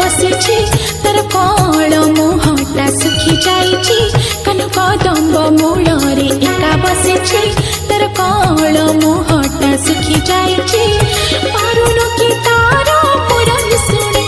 बसिछि तर कण मुहटा सुखी जाइछि कान्ह कदम्ब मूलरे एका बसिछि तर कण मुहटा सुखी जाइछि पारुनु कि तार पुरन सुने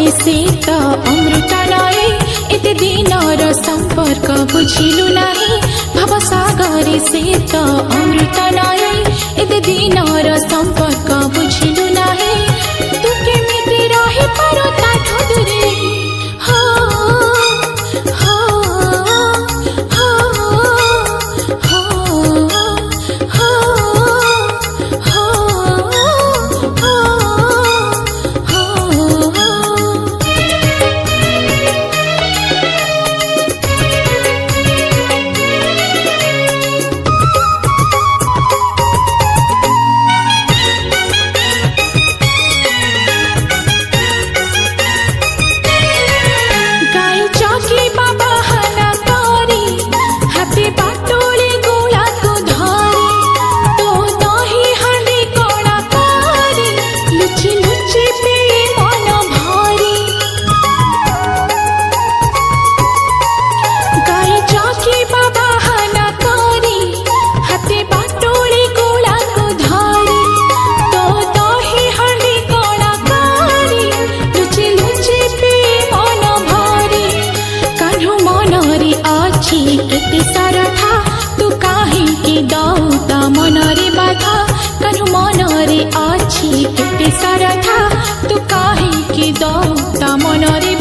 सीत अमृत नए एते दिनर संपर्क बुझिलु नाही भवसागरे सीत अमृत नए एते दिनर संपर्क बुझिलु नाही तू केमिति रहि पारो ताठो दूरे हो हो हो हो एते सरथा तू काहे दौता मनरे बाधा कान्हु मनरे अछि एते सरथा तू काहे दौता मनरे